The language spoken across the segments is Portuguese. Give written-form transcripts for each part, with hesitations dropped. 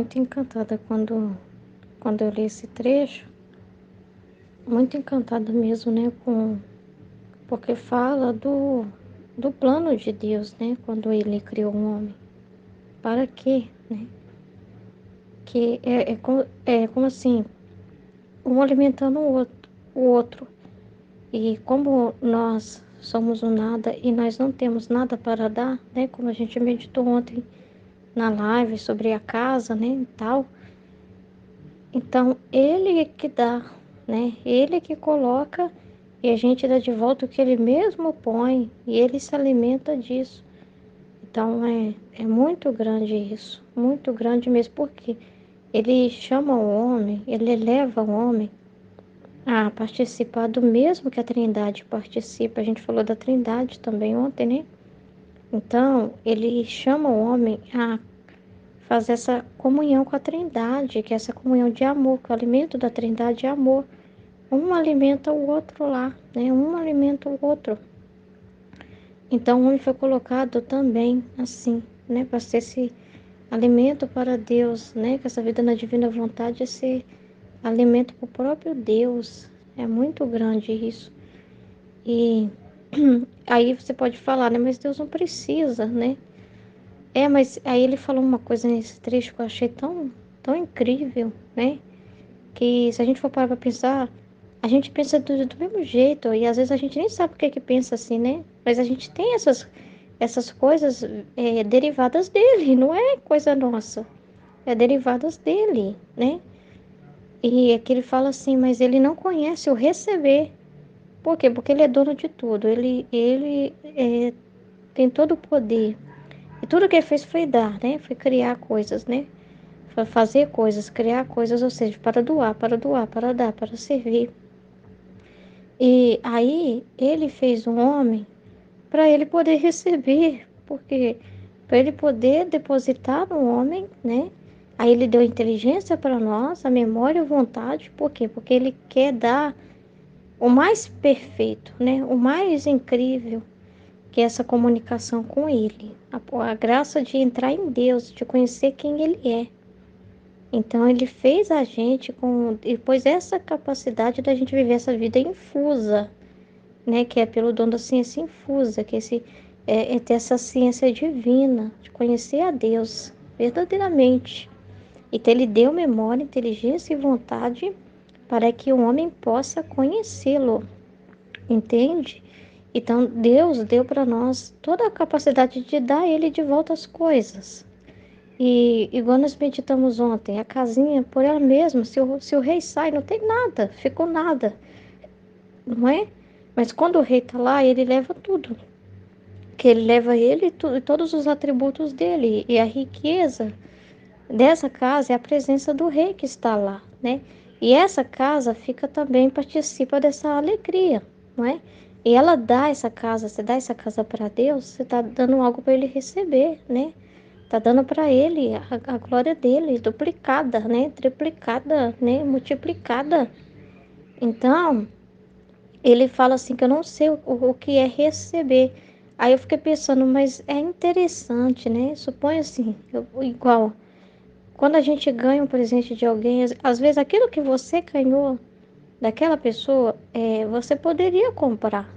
muito encantada quando eu li esse trecho, muito encantada mesmo, né, porque fala do plano de Deus, né, quando ele criou o homem. Para quê, né? Que é como assim, um alimentando o outro. E como nós somos o nada e nós não temos nada para dar, né, como a gente meditou ontem na live sobre a casa, né, e tal. Então, ele é que dá, né? Ele é que coloca e a gente dá de volta o que ele mesmo põe e ele se alimenta disso. Então, é muito grande isso, muito grande mesmo, porque ele chama o homem, ele eleva o homem a participar do mesmo que a Trindade participa. A gente falou da Trindade também ontem, né? Então, ele chama o homem a fazer essa comunhão com a Trindade, que é essa comunhão de amor, que o alimento da Trindade é amor. Um alimenta o outro lá, né? Um alimenta o outro. Então, o homem foi colocado também assim, né? Para ser esse alimento para Deus, né? Que essa vida na divina vontade é ser alimento para o próprio Deus. É muito grande isso. E aí você pode falar, né? Mas Deus não precisa, né? Mas aí ele falou uma coisa nesse trecho que eu achei tão incrível, né? Que se a gente for parar para pensar, a gente pensa do mesmo jeito, e às vezes a gente nem sabe por que que pensa assim, né? Mas a gente tem essas coisas derivadas dele, não é coisa nossa, é derivadas dele, né? E aqui ele fala assim, mas ele não conhece o receber. Por quê? Porque ele é dono de tudo, ele tem todo o poder. E tudo que ele fez foi dar, né? Foi criar coisas, né? Foi fazer coisas, criar coisas, ou seja, para doar, para doar, para dar, para servir. E aí ele fez um homem para ele poder receber, porque para ele poder depositar no homem, né? Aí ele deu inteligência para nós, a memória e a vontade, por quê? Porque ele quer dar o mais perfeito, né? O mais incrível, que é essa comunicação com ele, a graça de entrar em Deus, de conhecer quem ele é. Então ele fez a gente com, e pôs essa capacidade da gente viver essa vida infusa, né, que é pelo dom da ciência infusa, que é ter essa ciência divina, de conhecer a Deus verdadeiramente. Então ele deu memória, inteligência e vontade para que o homem possa conhecê-lo, entende? Então Deus deu para nós toda a capacidade de dar a ele de volta as coisas. E igual nós meditamos ontem, a casinha por ela mesma, se o rei sai, não tem nada, ficou nada, não é? Mas quando o rei está lá, ele leva tudo. Que ele leva ele e todos os atributos dele. E a riqueza dessa casa é a presença do rei que está lá, né? E essa casa fica também, participa dessa alegria, não é? E ela dá essa casa, você dá essa casa para Deus, você está dando algo para ele receber, né? Tá dando para ele a glória dele, duplicada, né? Triplicada, né? Multiplicada. Então, ele fala assim que eu não sei o que é receber. Aí eu fiquei pensando, mas é interessante, né? Suponho assim, igual, quando a gente ganha um presente de alguém, às vezes aquilo que você ganhou daquela pessoa, você poderia comprar.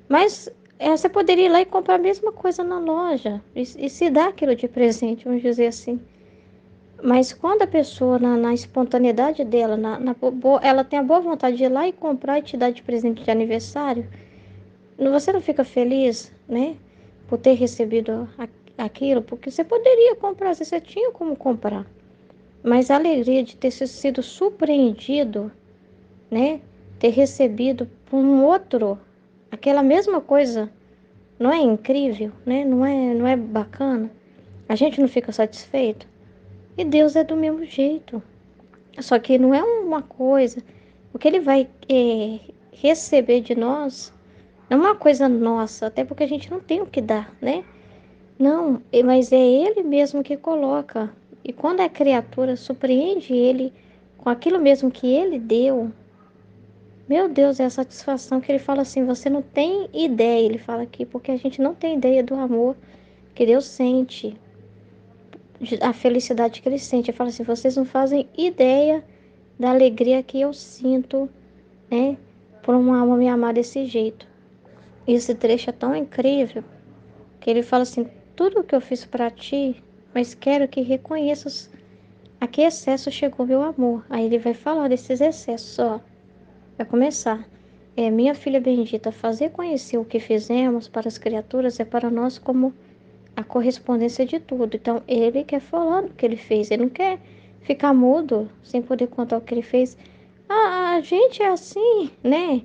Mas você poderia ir lá e comprar a mesma coisa na loja e se dar aquilo de presente, vamos dizer assim. Mas quando a pessoa, na espontaneidade dela, ela tem a boa vontade de ir lá e comprar e te dar de presente de aniversário, você não fica feliz, né? Por ter recebido aquilo, porque você poderia comprar, você tinha como comprar. Mas a alegria de ter sido surpreendido, né? Ter recebido por um outro aquela mesma coisa, não é incrível, né? Não é bacana? A gente não fica satisfeito? E Deus é do mesmo jeito. Só que não é uma coisa. O que ele vai receber de nós não é uma coisa nossa, até porque a gente não tem o que dar, né? Não, mas é ele mesmo que coloca. E quando a criatura surpreende ele com aquilo mesmo que ele deu, meu Deus, é a satisfação que ele fala assim: você não tem ideia. Ele fala aqui, porque a gente não tem ideia do amor que Deus sente a felicidade que ele sente. Ele fala assim, vocês não fazem ideia da alegria que eu sinto, né? Por uma alma me amar desse jeito. E esse trecho é tão incrível que ele fala assim, tudo o que eu fiz para ti, mas quero que reconheças a que excesso chegou meu amor. Aí ele vai falar desses excessos, ó. Vai começar. Minha filha bendita, fazer conhecer o que fizemos para as criaturas é para nós como a correspondência de tudo. Então, ele quer falar do que ele fez. Ele não quer ficar mudo sem poder contar o que ele fez. A gente é assim, né?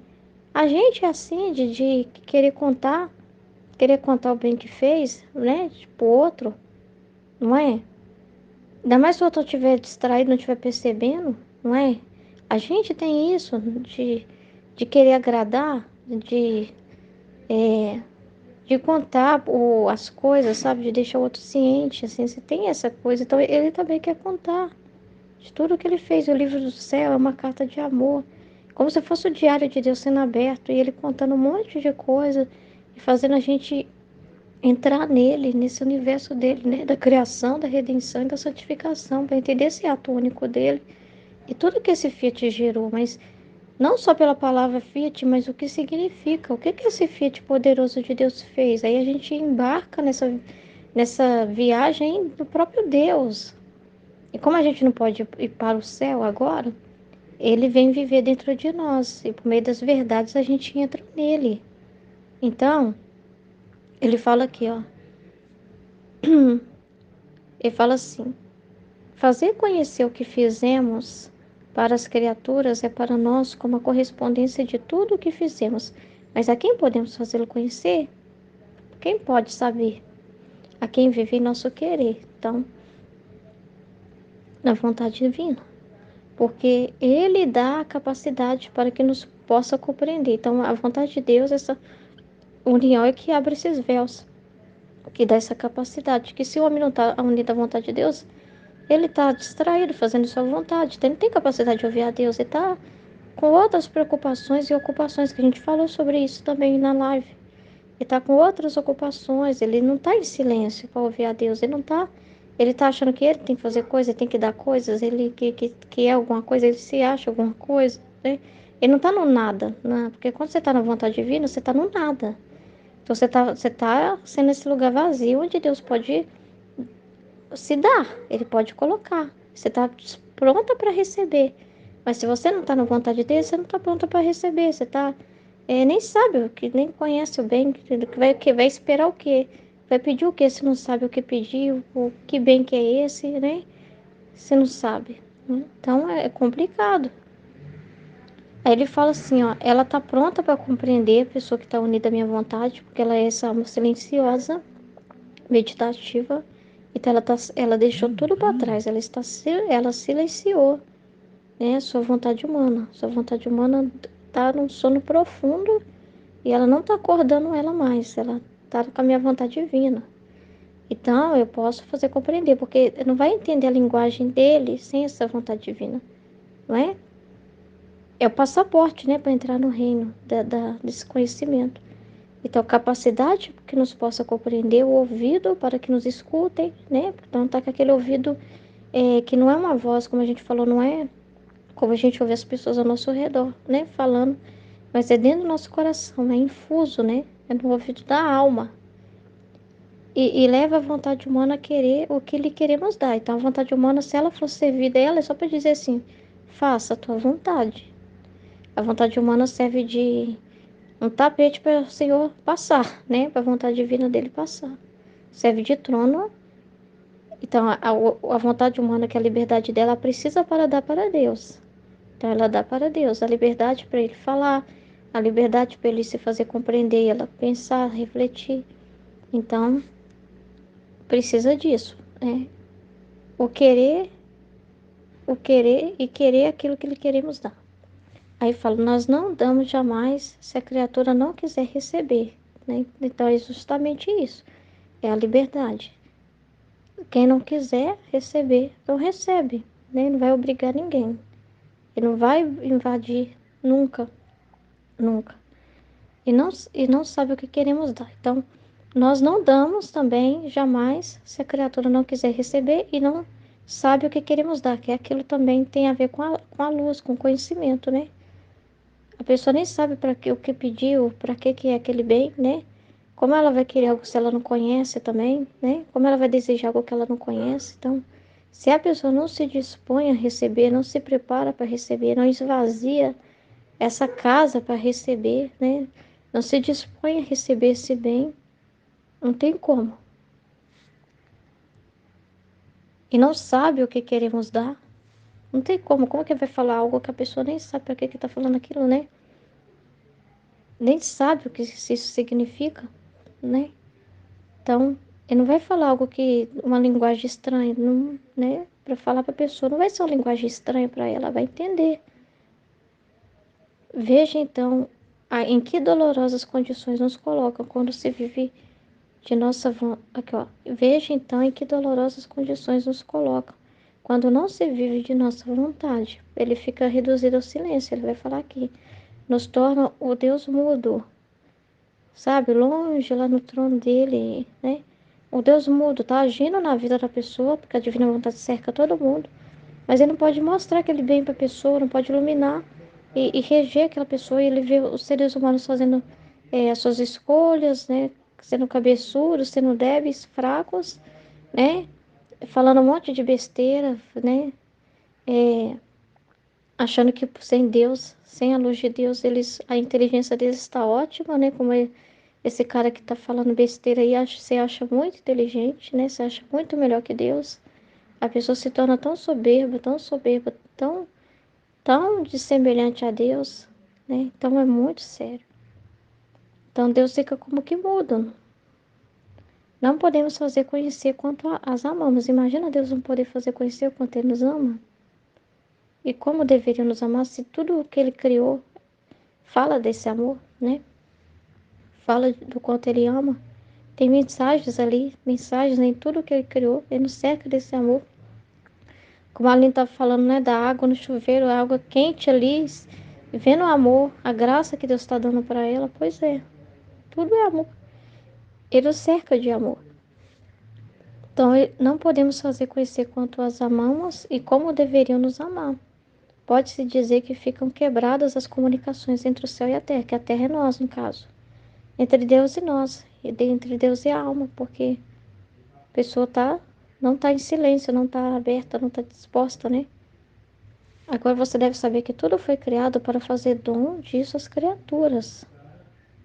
A gente é assim de querer contar o bem que fez, né? Tipo, outro, não é? Ainda mais se o outro estiver distraído, não estiver percebendo, não é? A gente tem isso de querer agradar, é, de contar as coisas, sabe? De deixar o outro ciente, assim, você tem essa coisa. Então, ele também quer contar de tudo que ele fez. O livro do céu é uma carta de amor, como se fosse o diário de Deus sendo aberto, e ele contando um monte de coisa e fazendo a gente entrar nele, nesse universo dele, né? Da criação, da redenção e da santificação, para entender esse ato único dele e tudo que esse Fiat gerou, mas não só pela palavra Fiat, mas o que significa, o que que esse Fiat poderoso de Deus fez. Aí a gente embarca nessa viagem do próprio Deus. E como a gente não pode ir para o céu agora, ele vem viver dentro de nós. E por meio das verdades a gente entra nele. Então, ele fala aqui, ó. Ele fala assim: fazer conhecer o que fizemos para as criaturas é para nós como a correspondência de tudo o que fizemos. Mas a quem podemos fazê-lo conhecer? Quem pode saber? A quem vive em nosso querer. Então, na vontade divina. Porque ele dá a capacidade para que nos possa compreender. Então, a vontade de Deus, essa união é que abre esses véus, que dá essa capacidade. Que se o homem não está unido à vontade de Deus, ele está distraído, fazendo sua vontade. Então, ele não tem capacidade de ouvir a Deus. Ele está com outras preocupações e ocupações, que a gente falou sobre isso também na live. Ele está com outras ocupações, ele não está em silêncio para ouvir a Deus. Ele tá achando que ele tem que fazer coisas, tem que dar coisas, ele que é alguma coisa, ele se acha alguma coisa, né? Ele não está no nada, né? Porque quando você está na vontade divina, você está no nada. Então você tá sendo esse lugar vazio onde Deus pode se dar, ele pode colocar. Você está pronta para receber. Mas se você não está na vontade dele, você não está pronta para receber. Você tá, nem sabe o que, nem conhece o bem, que vai esperar o quê? Vai pedir o quê se não sabe o que pedir, o que bem que é esse, né? Se não sabe, né? Então é complicado. Aí ele fala assim, ó, ela está pronta para compreender a pessoa que está unida à minha vontade, porque ela é essa alma silenciosa, meditativa. Então ela deixou tudo para trás, ela silenciou, né, a sua vontade humana. Sua vontade humana está num sono profundo e ela não está acordando ela mais, ela está com a minha vontade divina. Então eu posso fazer compreender, porque não vai entender a linguagem dele sem essa vontade divina, não é? É o passaporte, né, para entrar no reino desse conhecimento. Então, capacidade que nos possa compreender, o ouvido para que nos escutem, né? Então, tá com aquele ouvido que não é uma voz, como a gente falou, não é como a gente ouve as pessoas ao nosso redor, né? Falando, mas é dentro do nosso coração, é infuso, né? É no ouvido da alma. E leva a vontade humana a querer o que lhe queremos dar. Então, a vontade humana, se ela for servida, ela é só para dizer assim: faça a tua vontade. A vontade humana serve de um tapete para o Senhor passar, né? Para a vontade divina dele passar. Serve de trono. Então, a vontade humana, que é a liberdade dela, precisa para dar para Deus. Então, ela dá para Deus a liberdade para ele falar, a liberdade para ele se fazer compreender, ela pensar, refletir. Então, precisa disso, né? O querer, o querer e querer aquilo que lhe queremos dar. Aí fala, nós não damos jamais se a criatura não quiser receber, né? Então, é justamente isso. É a liberdade. Quem não quiser receber, não recebe, né? Não vai obrigar ninguém. Ele não vai invadir nunca, nunca. E não sabe o que queremos dar. Então, nós não damos também, jamais, se a criatura não quiser receber e não sabe o que queremos dar, que aquilo também tem a ver com a luz, com o conhecimento, né? A pessoa nem sabe para que o que pediu, para que é aquele bem, né? Como ela vai querer algo se ela não conhece também, né? Como ela vai desejar algo que ela não conhece? Então, se a pessoa não se dispõe a receber, não se prepara para receber, não esvazia essa casa para receber, né? Não se dispõe a receber esse bem, não tem como. E não sabe o que queremos dar, não tem como. Como que vai falar algo que a pessoa nem sabe para que está falando aquilo, né? Nem sabe o que isso significa, né? Então, ele não vai falar algo que uma linguagem estranha, não, né? Para falar para a pessoa, não vai ser uma linguagem estranha para ela, ela vai entender. Veja então em que dolorosas condições nos colocam quando se vive de nossa vontade. Aqui, ó. Veja então em que dolorosas condições nos colocam quando não se vive de nossa vontade. Ele fica reduzido ao silêncio, ele vai falar aqui. Nos torna o Deus mudo, sabe? Longe lá no trono dele, né? O Deus mudo tá agindo na vida da pessoa, porque a divina vontade cerca todo mundo, mas ele não pode mostrar aquele bem para a pessoa, não pode iluminar e reger aquela pessoa, e ele vê os seres humanos fazendo as suas escolhas, né? Sendo cabeçudos, sendo débeis, fracos, né? Falando um monte de besteira, né? É, achando que sem Deus, sem a luz de Deus, a inteligência deles está ótima, né? Como esse cara que está falando besteira aí, você acha muito inteligente, né? Você acha muito melhor que Deus. A pessoa se torna tão soberba, tão dessemelhante a Deus, né? Então é muito sério. Então Deus fica como que mudo. Não podemos fazer conhecer quanto as amamos. Imagina Deus não poder fazer conhecer o quanto Ele nos ama. E como deveria nos amar se tudo o que Ele criou fala desse amor, né? Fala do quanto Ele ama. Tem mensagens ali, mensagens em tudo que Ele criou. Ele nos cerca desse amor. Como a Aline estava falando, né? Da água no chuveiro, a água quente ali, vendo o amor, a graça que Deus está dando para ela. Pois é, tudo é amor. Ele nos cerca de amor. Então, não podemos fazer conhecer quanto as amamos e como deveriam nos amar. Pode-se dizer que ficam quebradas as comunicações entre o céu e a terra, que a terra é nós, no caso. Entre Deus e nós, e entre Deus e a alma, porque a pessoa não está em silêncio, não está aberta, não está disposta, né? Agora você deve saber que tudo foi criado para fazer dom disso às criaturas.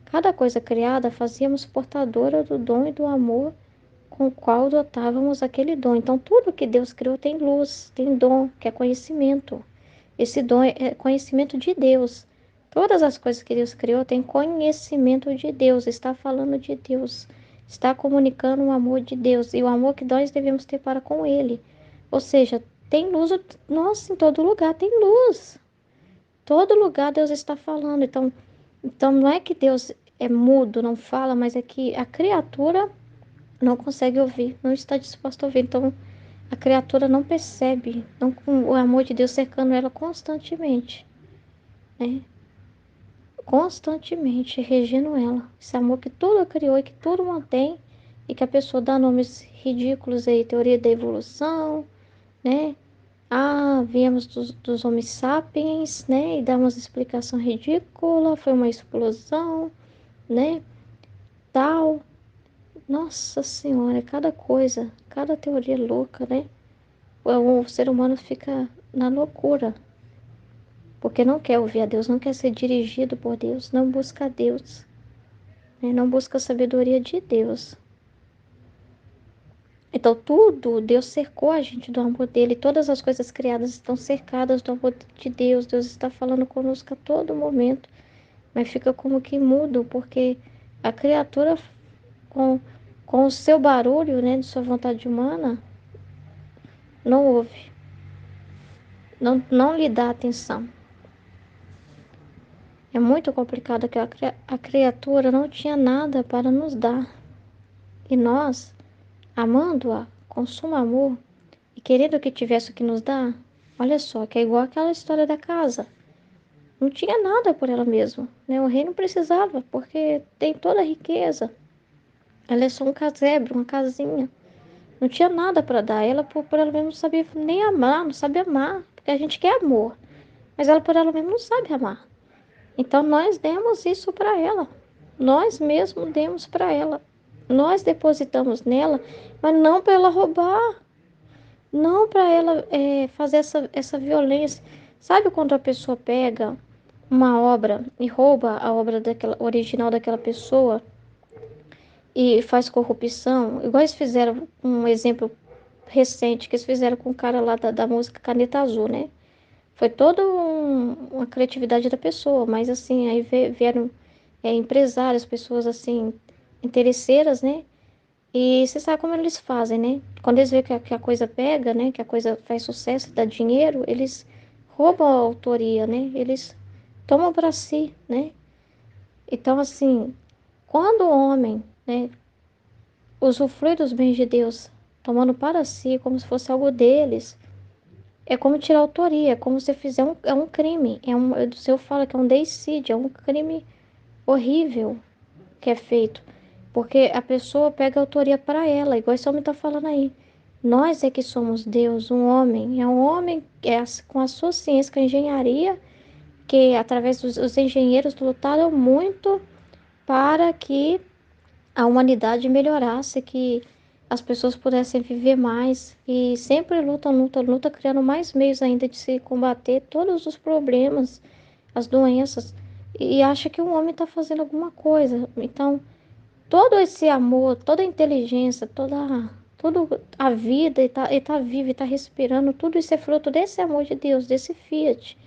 Cada coisa criada fazíamos portadora do dom e do amor com o qual dotávamos aquele dom. Então, tudo que Deus criou tem luz, tem dom, que é conhecimento. Esse dom é conhecimento de Deus. Todas as coisas que Deus criou têm conhecimento de Deus, está falando de Deus, está comunicando o amor de Deus e o amor que nós devemos ter para com Ele. Ou seja, tem luz, nossa, em todo lugar tem luz. Todo lugar Deus está falando. Então não é que Deus é mudo, não fala, mas é que a criatura não consegue ouvir, não está disposta a ouvir. Então, a criatura não percebe, não, com o amor de Deus cercando ela constantemente, né? Constantemente, regendo ela. Esse amor que tudo criou e que tudo mantém, e que a pessoa dá nomes ridículos aí, teoria da evolução, né? Ah, viemos dos homens sapiens, né? E dá umas explicação ridícula, foi uma explosão, né? Tal. Nossa Senhora, cada coisa, cada teoria louca, né? O ser humano fica na loucura, porque não quer ouvir a Deus, não quer ser dirigido por Deus, não busca a Deus, né? Não busca a sabedoria de Deus. Então, tudo, Deus cercou a gente do amor dele, todas as coisas criadas estão cercadas do amor de Deus, Deus está falando conosco a todo momento, mas fica como que mudo, porque a criatura, com, com o seu barulho, né, de sua vontade humana, não ouve, não lhe dá atenção. É muito complicado que a criatura não tinha nada para nos dar. E nós, amando-a com sumo amor e querendo que tivesse o que nos dar, olha só, que é igual aquela história da casa. Não tinha nada por ela mesma, né? O rei não precisava, porque tem toda a riqueza. Ela é só um casebre, uma casinha. Não tinha nada para dar. Ela, por ela mesma, não sabia nem amar, não sabe amar. Porque a gente quer amor. Mas ela, por ela mesma, não sabe amar. Então, nós demos isso para ela. Nós mesmos demos para ela. Nós depositamos nela, mas não para ela roubar. Não para ela fazer essa violência. Sabe quando a pessoa pega uma obra e rouba a obra daquela, original daquela pessoa e faz corrupção? Igual eles fizeram um exemplo recente que eles fizeram com o cara lá da música Caneta Azul, né? Foi toda uma criatividade da pessoa, mas assim, aí vieram empresários, pessoas assim, interesseiras, né? E você sabe como eles fazem, né? Quando eles veem que a coisa pega, né? Que a coisa faz sucesso, dá dinheiro, eles roubam a autoria, né? Eles tomam para si, né? Então, assim, quando o homem, né, usufrui dos bens de Deus, tomando para si como se fosse algo deles, é como tirar a autoria, é como se fizer um crime. O senhor fala que é um deicídio, é um crime horrível que é feito. Porque a pessoa pega a autoria para ela, igual esse homem está falando aí. Nós é que somos Deus, é um homem com a sua ciência, com a engenharia, que através dos os engenheiros lutaram muito para que a humanidade melhorasse, que as pessoas pudessem viver mais e sempre luta, criando mais meios ainda de se combater todos os problemas, as doenças, e acha que o homem está fazendo alguma coisa. Então, todo esse amor, toda a inteligência, toda a vida, e tá vivo, e tá respirando, tudo isso é fruto desse amor de Deus, desse Fiat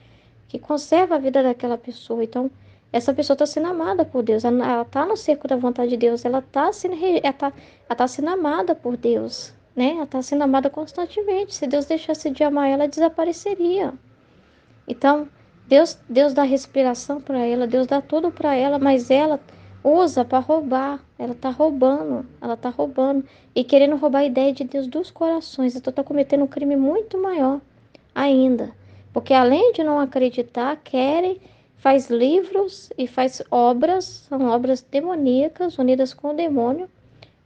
que conserva a vida daquela pessoa. Então, essa pessoa está sendo amada por Deus, ela está no cerco da vontade de Deus, ela está sendo, ela tá sendo amada por Deus, né? Ela está sendo amada constantemente. Se Deus deixasse de amar ela, desapareceria. Então, Deus dá respiração para ela, Deus dá tudo para ela, mas ela usa para roubar. Ela está roubando e querendo roubar a ideia de Deus dos corações. Então, está cometendo um crime muito maior ainda. Porque além de não acreditar, querem, faz livros e faz obras, são obras demoníacas, unidas com o demônio.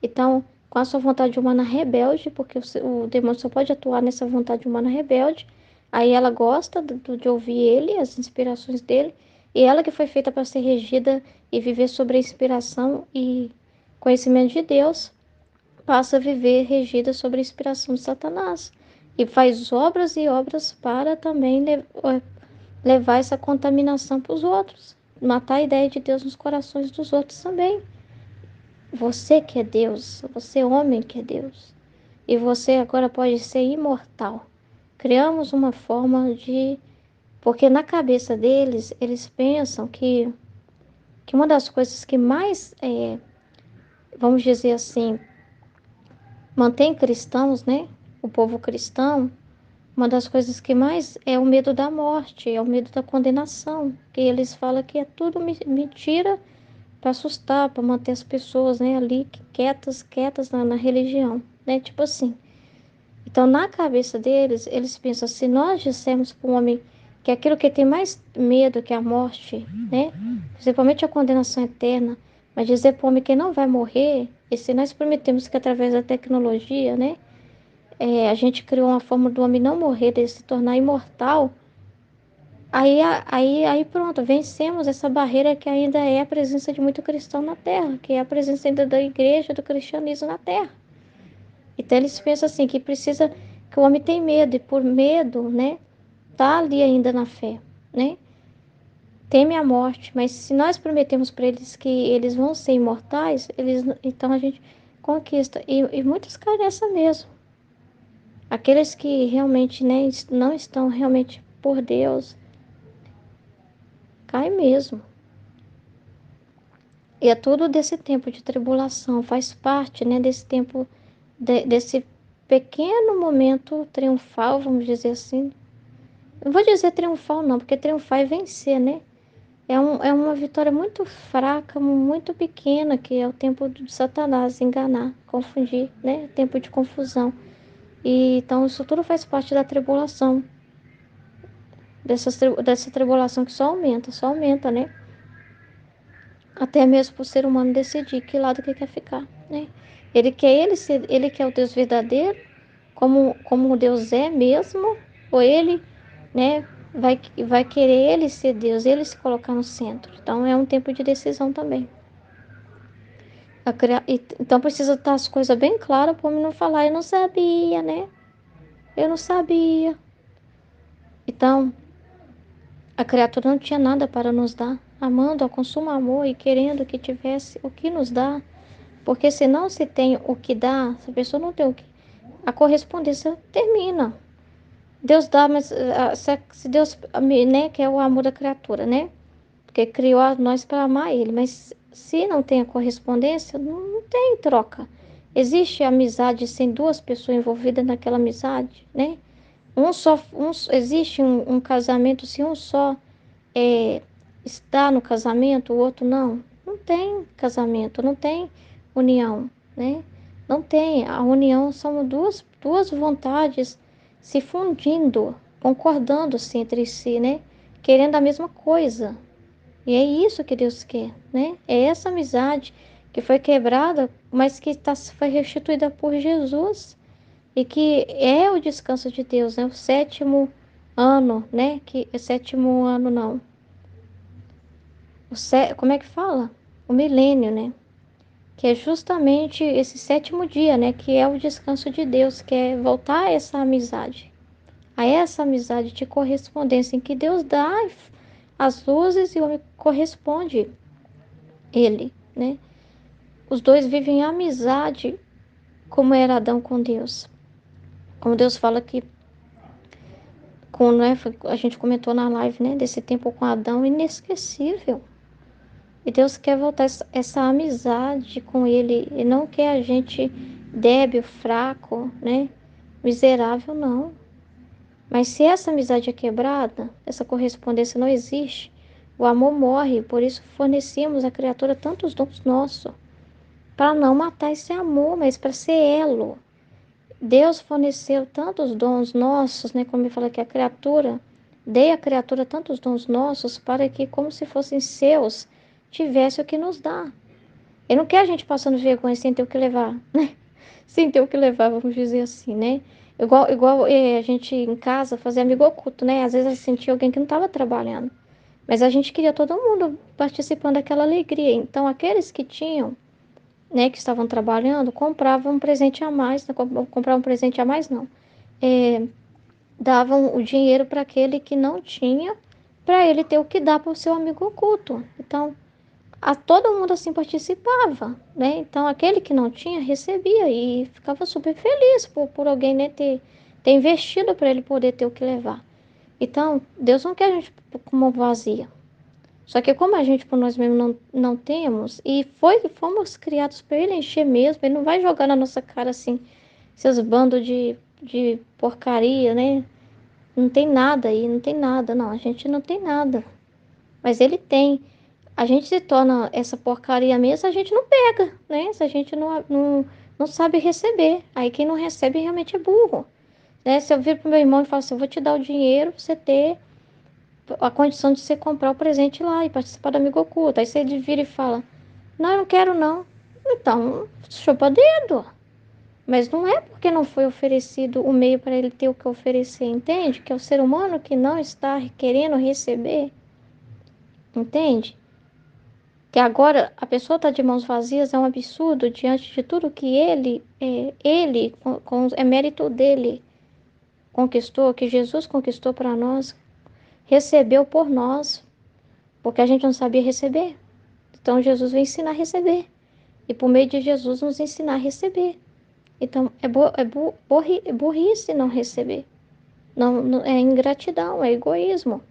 Então, com a sua vontade humana rebelde, porque o demônio só pode atuar nessa vontade humana rebelde. Aí ela gosta de ouvir ele, as inspirações dele, e ela que foi feita para ser regida e viver sobre a inspiração e conhecimento de Deus, passa a viver regida sobre a inspiração de Satanás. E faz obras e obras para também levar essa contaminação para os outros. Matar a ideia de Deus nos corações dos outros também. Você que é Deus, você é homem que é Deus. E você agora pode ser imortal. Criamos uma forma de... Porque na cabeça deles, eles pensam que uma das coisas que mais, vamos dizer assim, mantém cristãos, né? O povo cristão, uma das coisas que mais é o medo da morte, é o medo da condenação, que eles falam que é tudo mentira para assustar, para manter as pessoas, né, ali quietas na religião, né? Tipo assim. Então, na cabeça deles, eles pensam, se nós dissermos para o homem que aquilo que tem mais medo que a morte, né, principalmente a condenação eterna, mas dizer para o homem que não vai morrer, e se nós prometemos que através da tecnologia, né, a gente criou uma forma do homem não morrer, de se tornar imortal, aí pronto, vencemos essa barreira que ainda é a presença de muito cristão na Terra, que é a presença ainda da igreja, do cristianismo na Terra. Então eles pensam assim, que precisa, que o homem tem medo, e por medo, né, tá ali ainda na fé, né? Teme a morte, mas se nós prometemos para eles que eles vão ser imortais, então a gente conquista. E muitos caem nessa mesmo. Aqueles que realmente, né, não estão realmente por Deus, caem mesmo. E é tudo desse tempo de tribulação, faz parte, né, desse tempo, desse pequeno momento triunfal, vamos dizer assim. Não vou dizer triunfal não, porque triunfar é vencer, né? É uma vitória muito fraca, muito pequena, que é o tempo de Satanás enganar, confundir, né? Tempo de confusão. E então isso tudo faz parte da tribulação, dessa tribulação que só aumenta, né? até mesmo para o ser humano decidir que lado que quer ficar, né? Ele quer o Deus verdadeiro, como Deus é mesmo, ou ele, né, vai querer ele ser Deus, ele se colocar no centro. Então é um tempo de decisão também. Então precisa estar as coisas bem claras para o homem não falar, eu não sabia, né? Eu não sabia. Então, a criatura não tinha nada para nos dar, amando ao consumo amor e querendo que tivesse o que nos dá. Porque se não se tem o que dá, se a pessoa não tem o que, a correspondência termina. Deus dá, mas se Deus, né, que é o amor da criatura, né? Porque criou a nós para amar Ele, mas se não tem a correspondência, não tem troca. Existe amizade sem duas pessoas envolvidas naquela amizade, né? Existe um casamento se um só é, está no casamento, o outro não. Não tem casamento, não tem união, né? Não tem. A união são duas vontades se fundindo, concordando-se entre si, né? Querendo a mesma coisa. E é isso que Deus quer, né? É essa amizade que foi quebrada, mas que foi restituída por Jesus e que é o descanso de Deus, né? O sétimo ano, né? Sétimo ano não. Como é que fala? O milênio, né? Que é justamente esse sétimo dia, né? Que é o descanso de Deus, que é voltar a essa amizade. A essa amizade de correspondência em que Deus dá as luzes e o homem corresponde ele, né? Os dois vivem em amizade como era Adão com Deus. Como Deus fala que né, a gente comentou na live, né, desse tempo com Adão, inesquecível. E Deus quer voltar essa amizade com Ele. E não quer a gente débil, fraco, né? Miserável, não. Mas se essa amizade é quebrada, essa correspondência não existe, o amor morre. Por isso fornecemos à criatura tantos dons nossos. Para não matar esse amor, mas para ser elo. Deus forneceu tantos dons nossos, né? Como ele fala que a criatura, dei à criatura tantos dons nossos para que, como se fossem seus, tivesse o que nos dá. Ele não quer a gente passando vergonha sem ter o que levar, né? Sem ter o que levar, vamos dizer assim, né? Igual a gente em casa fazia amigo oculto, né? Às vezes a gente sentia alguém que não estava trabalhando. Mas a gente queria todo mundo participando daquela alegria. Então, aqueles que tinham, né, que estavam trabalhando, compravam um presente a mais. Não compravam um presente a mais, não. É, davam o dinheiro para aquele que não tinha, para ele ter o que dar para o seu amigo oculto. Então, todo mundo assim participava, né? Então, aquele que não tinha, recebia e ficava super feliz por alguém, né, ter investido para ele poder ter o que levar. Então, Deus não quer a gente com mão vazia. Só que como a gente por nós mesmos não temos, e fomos criados para ele encher mesmo, ele não vai jogar na nossa cara assim, esses bandos de porcaria, né? Não tem nada aí, não tem nada, não. A gente não tem nada. Mas ele tem. A gente se torna essa porcaria mesmo, se a gente não pega, né? Se a gente não sabe receber. Aí quem não recebe realmente é burro. Né? Se eu vir pro meu irmão e falar assim, eu vou te dar o dinheiro pra você ter a condição de você comprar o presente lá e participar do amigo oculto. Aí você vira e fala, não, eu não quero não. Então, chupa dedo. Mas não é porque não foi oferecido o meio para ele ter o que oferecer, entende? Que é o ser humano que não está querendo receber, entende? Que agora a pessoa está de mãos vazias é um absurdo diante de tudo que é mérito dele conquistou, que Jesus conquistou para nós, recebeu por nós, porque a gente não sabia receber. Então Jesus veio ensinar a receber. E por meio de Jesus nos ensinar a receber. Então é burrice não receber. Não, é ingratidão, é egoísmo.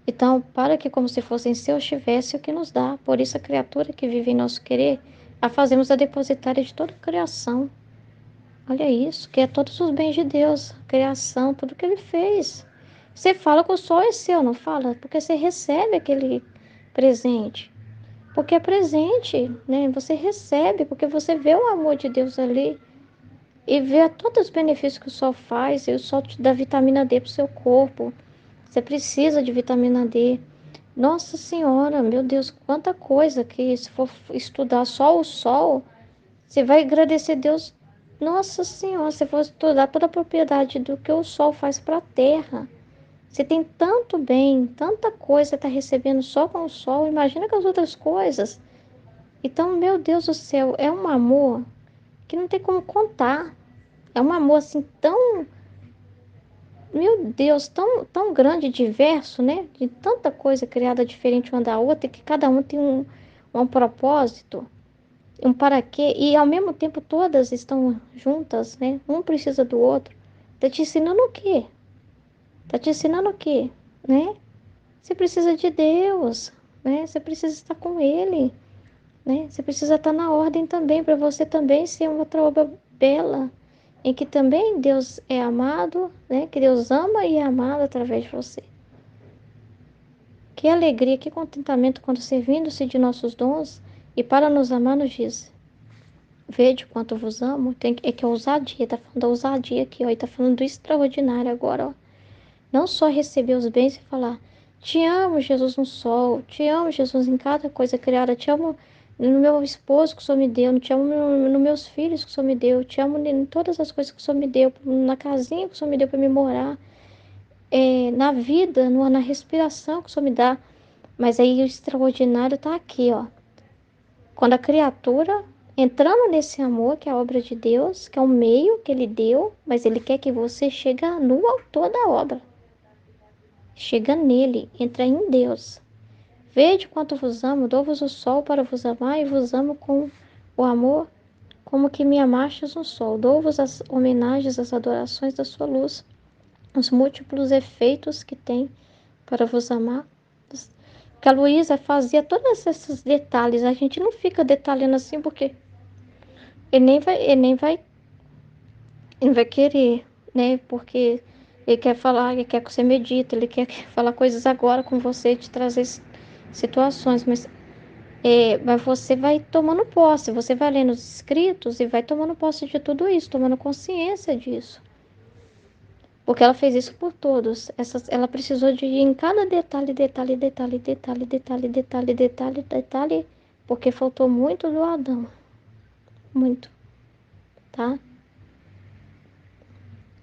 Então, para que como se fossem seus tivesse o que nos dá. Por isso a criatura que vive em nosso querer, a fazemos a depositária de toda a criação. Olha isso, que é todos os bens de Deus, a criação, tudo que ele fez. Você fala que o sol é seu, não fala? Porque você recebe aquele presente. Porque é presente, né? Você recebe, porque você vê o amor de Deus ali e vê todos os benefícios que o sol faz, e o sol te dá vitamina D para o seu corpo. Você precisa de vitamina D. Nossa Senhora, meu Deus, quanta coisa que se for estudar só o sol, você vai agradecer Deus. Nossa Senhora, se for estudar toda a propriedade do que o sol faz para a terra. Você tem tanto bem, tanta coisa está recebendo só com o sol. Imagina com as outras coisas. Então, meu Deus do céu, é um amor que não tem como contar. É um amor assim tão, meu Deus, tão grande, diverso, né? De tanta coisa criada diferente uma da outra, que cada um tem um propósito, um para quê, e ao mesmo tempo todas estão juntas, né? Um precisa do outro. Tá te ensinando o quê? Tá te ensinando o quê? Né? Você precisa de Deus, né? Você precisa estar com Ele, né? Você precisa estar na ordem também, para você também ser uma outra obra bela, em que também Deus é amado, né? Que Deus ama e é amado através de você. Que alegria, que contentamento quando servindo-se de nossos dons e para nos amar nos diz: Vede quanto vos amo. É que é ousadia, tá falando da ousadia aqui, ó, e tá falando do extraordinário agora, ó. Não só receber os bens e falar: Te amo, Jesus, no sol, te amo, Jesus, em cada coisa criada, te amo no meu esposo que o Senhor me deu, te amo nos meus filhos que o Senhor me deu, te amo em todas as coisas que o Senhor me deu, na casinha que o Senhor me deu para me morar, na vida, na respiração que o Senhor me dá. Mas aí o extraordinário está aqui, ó. Quando a criatura entrando nesse amor, que é a obra de Deus, que é o meio que Ele deu, mas Ele quer que você chegue no autor da obra. Chega nele, entra em Deus. Vede quanto vos amo, dou-vos o sol para vos amar e vos amo com o amor, como que me amastes no sol. Dou-vos as homenagens, as adorações da sua luz, os múltiplos efeitos que tem para vos amar. Que a Luísa fazia todos esses detalhes, a gente não fica detalhando assim porque ele vai querer, né? Porque ele quer falar, ele quer que você medite, ele quer falar coisas agora com você, te trazer situações, mas você vai tomando posse, você vai lendo os escritos e vai tomando posse de tudo isso, tomando consciência disso. Porque ela fez isso por todos. Ela precisou de ir em cada detalhe, detalhe, detalhe, detalhe, detalhe, detalhe, detalhe, detalhe, porque faltou muito do Adão. Muito, tá?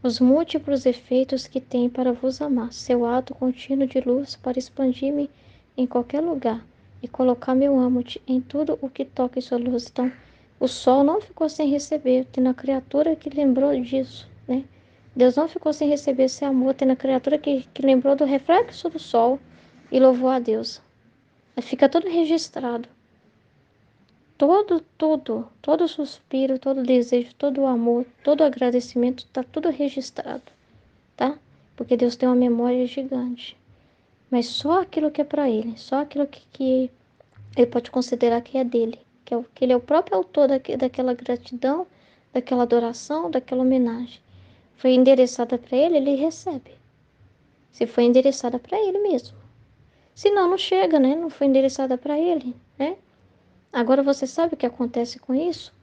Os múltiplos efeitos que tem para vos amar, seu ato contínuo de luz para expandir-me em qualquer lugar e colocar meu amo em tudo o que toca em sua luz. Então, o sol não ficou sem receber, tendo a criatura que lembrou disso, né? Deus não ficou sem receber esse amor, tendo a criatura que lembrou do reflexo do sol e louvou a Deus. Aí fica tudo registrado. Todo suspiro, todo desejo, todo amor, todo agradecimento, está tudo registrado, tá? Porque Deus tem uma memória gigante. Mas só aquilo que é para Ele, só aquilo que Ele pode considerar que é dele, que Ele é o próprio autor daquela gratidão, daquela adoração, daquela homenagem. Foi endereçada para Ele, Ele recebe. Se foi endereçada para Ele mesmo. Se não, não chega, né? Não foi endereçada para Ele, né? Agora você sabe o que acontece com isso?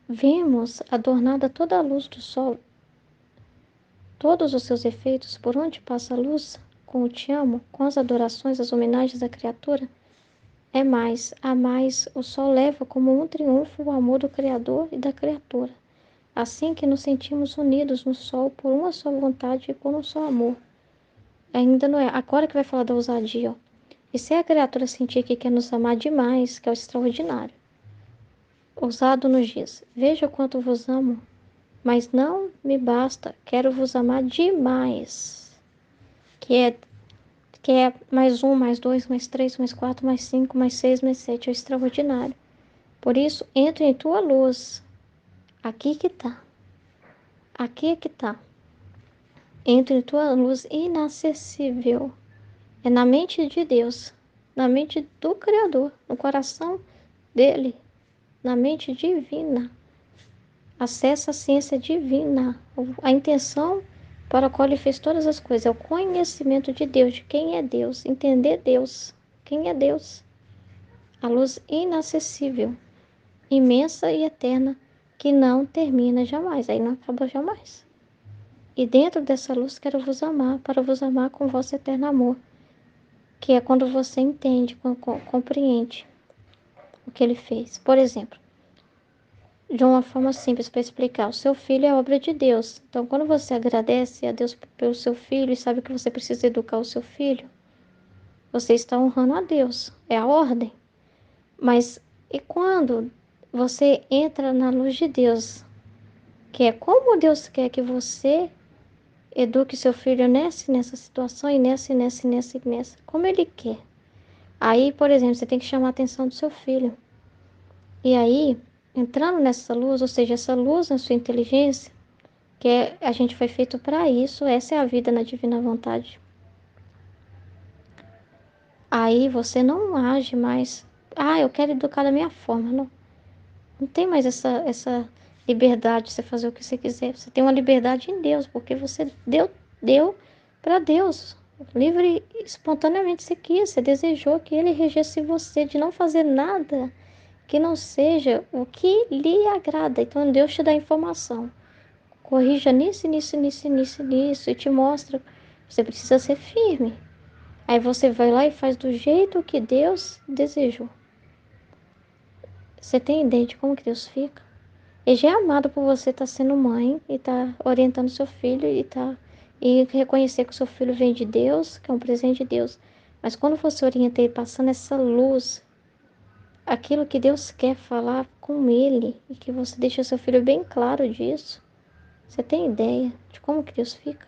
Vemos adornada toda a luz do sol, todos os seus efeitos, por onde passa a luz, com o te amo, com as adorações, as homenagens à criatura, a mais, o sol leva como um triunfo o amor do Criador e da criatura. Assim que nos sentimos unidos no sol por uma só vontade e por um só amor. Ainda não é, agora que vai falar da ousadia, ó. E se a criatura sentir que quer nos amar demais, que é o extraordinário, ousado nos diz: Veja quanto vos amo, mas não me basta, quero vos amar demais. Que é, que é mais um, mais dois, mais três, mais quatro, mais cinco, mais seis, mais sete, é o extraordinário. Por isso, entre em tua luz. Aqui que tá. Aqui é que tá. Entre em tua luz inacessível. É na mente de Deus, na mente do Criador, no coração dele, na mente divina. Acessa a ciência divina, a intenção para a qual ele fez todas as coisas, é o conhecimento de Deus, de quem é Deus, entender Deus, quem é Deus. A luz inacessível, imensa e eterna, que não termina jamais, aí não acaba jamais. E dentro dessa luz quero vos amar, para vos amar com vosso eterno amor, que é quando você entende, compreende o que ele fez. Por exemplo, de uma forma simples para explicar, o seu filho é obra de Deus. Então, quando você agradece a Deus pelo seu filho e sabe que você precisa educar o seu filho, você está honrando a Deus. É a ordem. Mas e quando você entra na luz de Deus, que é como Deus quer que você eduque seu filho nessa situação e nessa, como ele quer. Aí, por exemplo, você tem que chamar a atenção do seu filho. E aí, entrando nessa luz, ou seja, essa luz na sua inteligência, a gente foi feito para isso, essa é a vida na divina vontade. Aí você não age mais, eu quero educar da minha forma, não. Não tem mais essa liberdade de você fazer o que você quiser. Você tem uma liberdade em Deus, porque você deu para Deus. Livre, espontaneamente você quis, você desejou que Ele regesse você de não fazer nada que não seja o que lhe agrada. Então Deus te dá informação. Corrija nisso, e te mostra. Você precisa ser firme. Aí você vai lá e faz do jeito que Deus desejou. Você tem ideia de como que Deus fica? Ele já é amado por você estar sendo mãe e estar orientando seu filho e reconhecer que o seu filho vem de Deus, que é um presente de Deus. Mas quando você orienta ele passando essa luz, aquilo que Deus quer falar com ele e que você deixa seu filho bem claro disso, você tem ideia de como que Deus fica?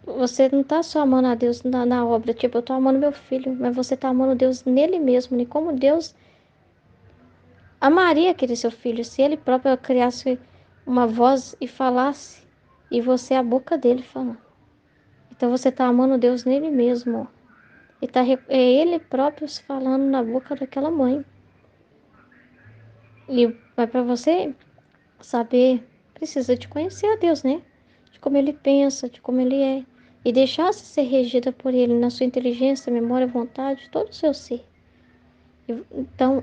Você não está só amando a Deus na obra, tipo, eu estou amando meu filho, mas você está amando Deus nele mesmo, e como Deus amaria aquele seu filho se ele próprio criasse uma voz e falasse, e você é a boca dele falando. Então você está amando Deus nele mesmo. E é ele próprio falando na boca daquela mãe. E vai para você saber, precisa de conhecer a Deus, né? De como ele pensa, de como ele é. E deixar-se ser regida por ele na sua inteligência, memória, vontade, todo o seu ser. Então,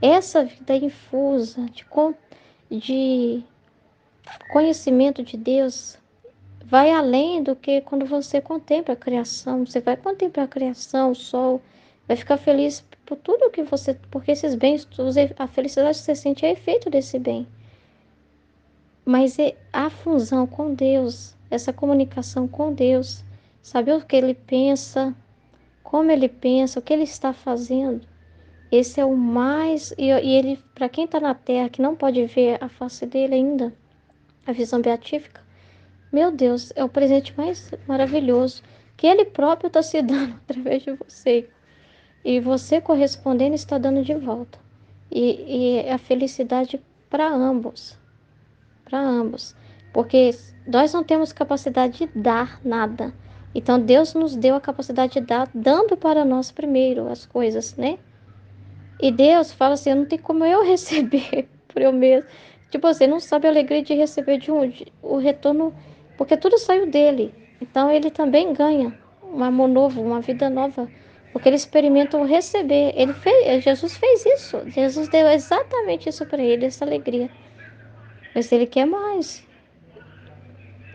essa vida infusa de conhecimento de Deus vai além do que quando você contempla a criação. Você vai contemplar a criação, o sol, vai ficar feliz por tudo que você, porque esses bens, a felicidade que você sente é efeito desse bem. Mas é a fusão com Deus, essa comunicação com Deus, saber o que Ele pensa, como Ele pensa, o que Ele está fazendo. Esse é o mais, e ele, para quem está na Terra, que não pode ver a face dele ainda, a visão beatífica, meu Deus, é o presente mais maravilhoso que Ele próprio está se dando através de você. E você correspondendo está dando de volta. E a felicidade para ambos. Para ambos. Porque nós não temos capacidade de dar nada. Então Deus nos deu a capacidade de dar, dando para nós primeiro as coisas, né? E Deus fala assim, não tem como eu receber por eu mesmo. Tipo, você não sabe a alegria de receber o retorno, porque tudo saiu dele. Então ele também ganha um amor novo, uma vida nova, porque ele experimenta o receber. Jesus fez isso. Jesus deu exatamente isso para ele, essa alegria. Mas ele quer mais.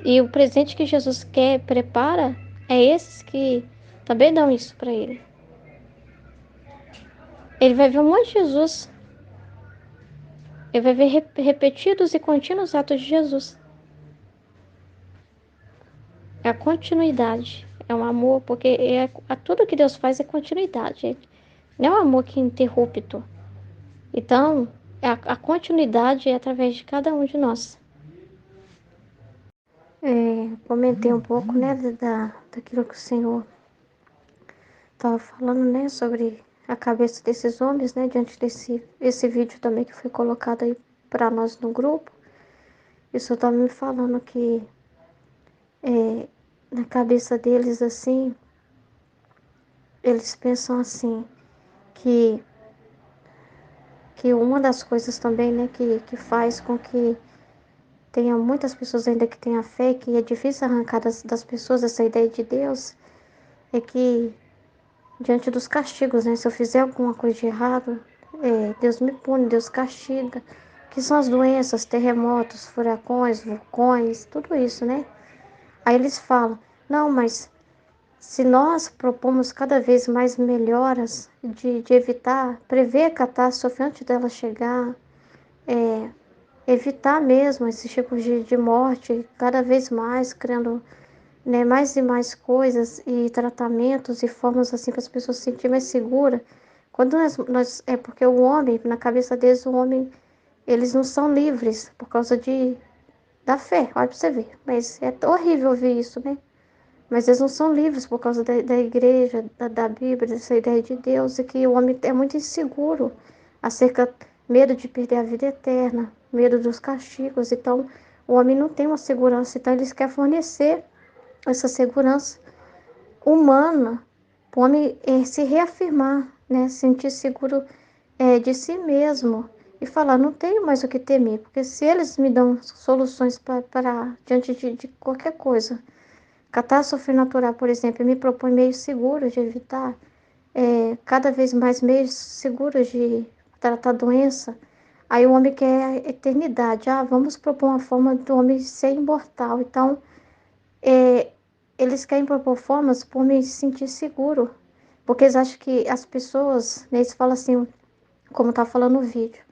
E o presente que Jesus quer, prepara, é esses que também dão isso para ele. Ele vai ver um monte de Jesus. Ele vai ver repetidos e contínuos atos de Jesus. É a continuidade. É um amor, porque tudo que Deus faz é continuidade. Não é um amor que é interrupto. Então, a continuidade é através de cada um de nós. Comentei um pouco, né, daquilo que o Senhor estava falando, né, sobre a cabeça desses homens, né, diante esse vídeo também que foi colocado aí para nós no grupo. E o Senhor estava me falando que na cabeça deles, assim, eles pensam assim, que, que uma das coisas também, né, que faz com que tenha muitas pessoas ainda que tenham fé, que é difícil arrancar das pessoas essa ideia de Deus, é que diante dos castigos, né, se eu fizer alguma coisa de errado, Deus me pune, Deus castiga, que são as doenças, terremotos, furacões, vulcões, tudo isso, né? Aí eles falam, não, mas Se nós propomos cada vez mais melhoras de evitar, prever a catástrofe antes dela chegar, é, evitar mesmo esses tipos de morte, cada vez mais criando, né, mais e mais coisas e tratamentos e formas assim para as pessoas se sentirem mais seguras. Quando é porque o homem, na cabeça deles, o homem, eles não são livres por causa da fé, olha para você ver. Mas é horrível ouvir isso, né? Mas eles não são livres por causa da igreja, da Bíblia, dessa ideia de Deus, e que o homem é muito inseguro acerca, medo de perder a vida eterna, medo dos castigos. Então, o homem não tem uma segurança, então eles querem fornecer essa segurança humana para o homem se reafirmar, né? Sentir seguro de si mesmo e falar, não tenho mais o que temer, porque se eles me dão soluções para diante de qualquer coisa, catástrofe natural, por exemplo, me propõe meios seguros de evitar, cada vez mais meios seguros de tratar a doença. Aí o homem quer a eternidade. Ah, vamos propor uma forma do homem ser imortal. Então, é, eles querem propor formas para o homem se sentir seguro. Porque eles acham que as pessoas, né, eles falam assim, como está falando no vídeo,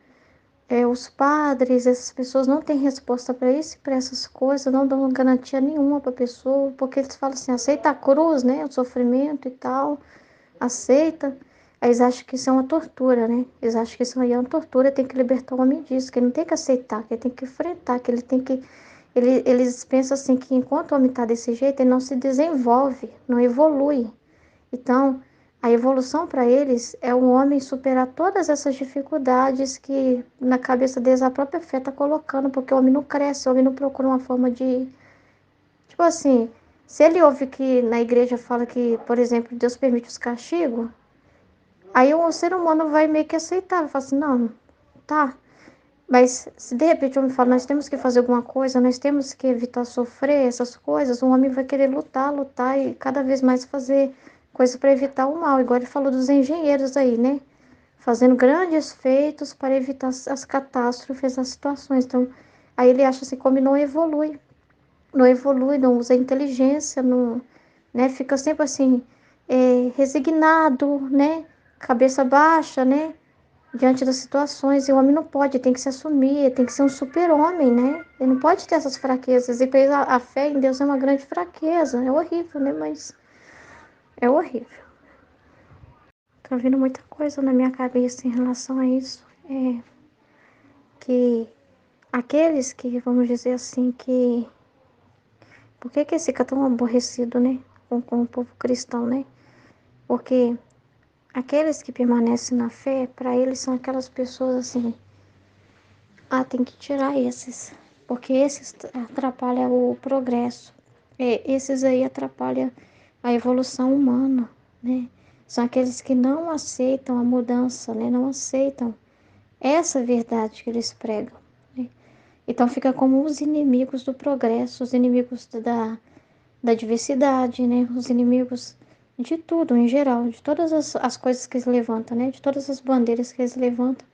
os padres, essas pessoas não têm resposta para isso, para essas coisas, não dão garantia nenhuma para a pessoa, porque eles falam assim, aceita a cruz, né, o sofrimento e tal, aceita. Aí eles acham que isso é uma tortura, né? Eles acham que isso aí é uma tortura, tem que libertar o homem disso, que ele não tem que aceitar, que ele tem que enfrentar, que ele tem que... Eles pensam assim, que enquanto o homem está desse jeito, ele não se desenvolve, não evolui. Então, a evolução para eles é o homem superar todas essas dificuldades que na cabeça deles a própria fé está colocando, porque o homem não cresce, o homem não procura uma forma de. Tipo assim, se ele ouve que na igreja fala que, por exemplo, Deus permite os castigos, aí o ser humano vai meio que aceitar, vai falar assim, não, tá. Mas se de repente o homem fala, nós temos que fazer alguma coisa, nós temos que evitar sofrer essas coisas, o homem vai querer lutar, lutar e cada vez mais fazer coisa para evitar o mal. Igual ele falou dos engenheiros aí, né? Fazendo grandes feitos para evitar as catástrofes, as situações. Então, aí ele acha assim, como não evolui, não evolui, não usa inteligência, não, né? Fica sempre assim, resignado, né? Cabeça baixa, né? Diante das situações, e o homem não pode, tem que se assumir, tem que ser um super-homem, né? Ele não pode ter essas fraquezas, e para ele a fé em Deus é uma grande fraqueza, é horrível, né? Mas é horrível. Tá vindo muita coisa na minha cabeça em relação a isso, que aqueles que, vamos dizer assim, que... Por que que esse fica tão aborrecido, né? Com o povo cristão, né? Porque aqueles que permanecem na fé, para eles são aquelas pessoas assim, tem que tirar esses, porque esses atrapalham o progresso. Esses aí atrapalham a evolução humana, né? São aqueles que não aceitam a mudança, né? Não aceitam essa verdade que eles pregam, né? Então fica como os inimigos do progresso, os inimigos da diversidade, né? Os inimigos de tudo em geral, de todas as coisas que eles levantam, né? De todas as bandeiras que eles levantam.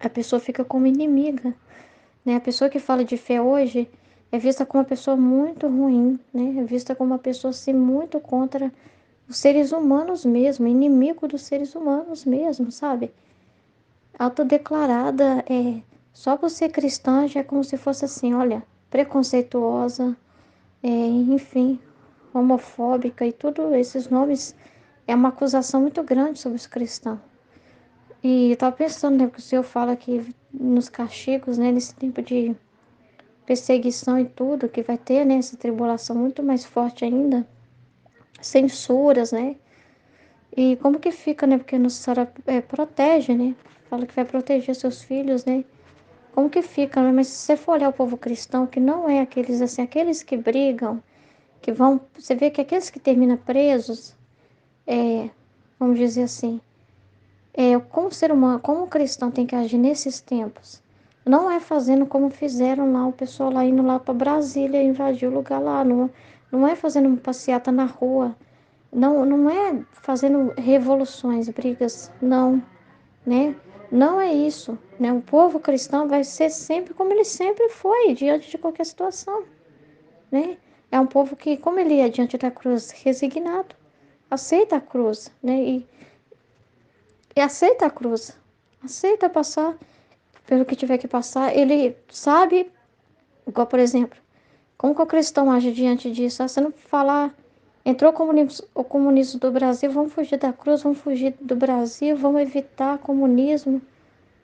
A pessoa fica como inimiga, né? A pessoa que fala de fé hoje é vista como uma pessoa muito ruim, né? É vista como uma pessoa assim, muito contra os seres humanos mesmo, inimigo dos seres humanos mesmo, sabe? Autodeclarada, só por ser cristã já é como se fosse assim, olha, preconceituosa, enfim, homofóbica e tudo esses nomes é uma acusação muito grande sobre os cristãos. E eu tava pensando, né, porque o Senhor fala que nos castigos, né, nesse tempo de perseguição e tudo, que vai ter, né, essa tribulação muito mais forte ainda, censuras, né? E como que fica, né? Porque Nossa Senhora protege, né? Fala que vai proteger seus filhos, né? Como que fica, né? Mas se você for olhar o povo cristão, que não é aqueles assim, aqueles que brigam, que vão. Você vê que aqueles que terminam presos, vamos dizer assim, como o ser humano, como o cristão tem que agir nesses tempos. Não é fazendo como fizeram lá, o pessoal lá indo lá para Brasília, invadir o lugar lá. Não, não é fazendo uma passeata na rua. Não, não é fazendo revoluções, brigas. Não, né? Não é isso, né? O povo cristão vai ser sempre como ele sempre foi, diante de qualquer situação, né? É um povo que, como ele é diante da cruz, resignado, aceita a cruz, né? E aceita a cruz, aceita passar pelo que tiver que passar. Ele sabe, igual por exemplo, como que o cristão age diante disso? Ah, você não falar, entrou o comunismo do Brasil, vamos fugir da cruz, vamos fugir do Brasil, vamos evitar comunismo.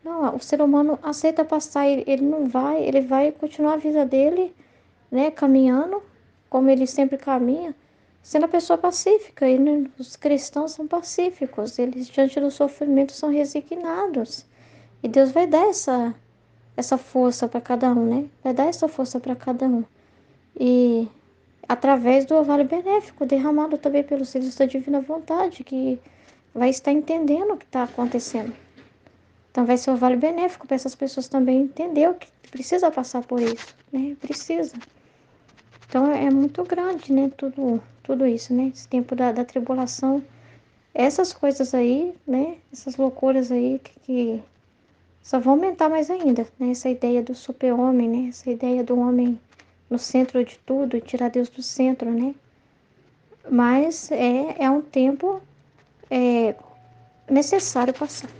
Não, o ser humano aceita passar, ele não vai, ele vai continuar a vida dele, né, caminhando, como ele sempre caminha, sendo a pessoa pacífica. E né, os cristãos são pacíficos, eles diante do sofrimento são resignados. E Deus vai dar essa força para cada um, né? Vai dar essa força para cada um. E através do orvalho benéfico derramado também pelos filhos da divina vontade, que vai estar entendendo o que está acontecendo. Então vai ser um orvalho benéfico para essas pessoas também entender o que precisa passar por isso, né? Precisa. Então é muito grande, né? Tudo isso, né? Esse tempo da tribulação. Essas coisas aí, né? Essas loucuras aí que só vão aumentar mais ainda, né? Essa ideia do super-homem, né? Essa ideia do homem no centro de tudo, tirar Deus do centro, né? Mas é um tempo necessário passar.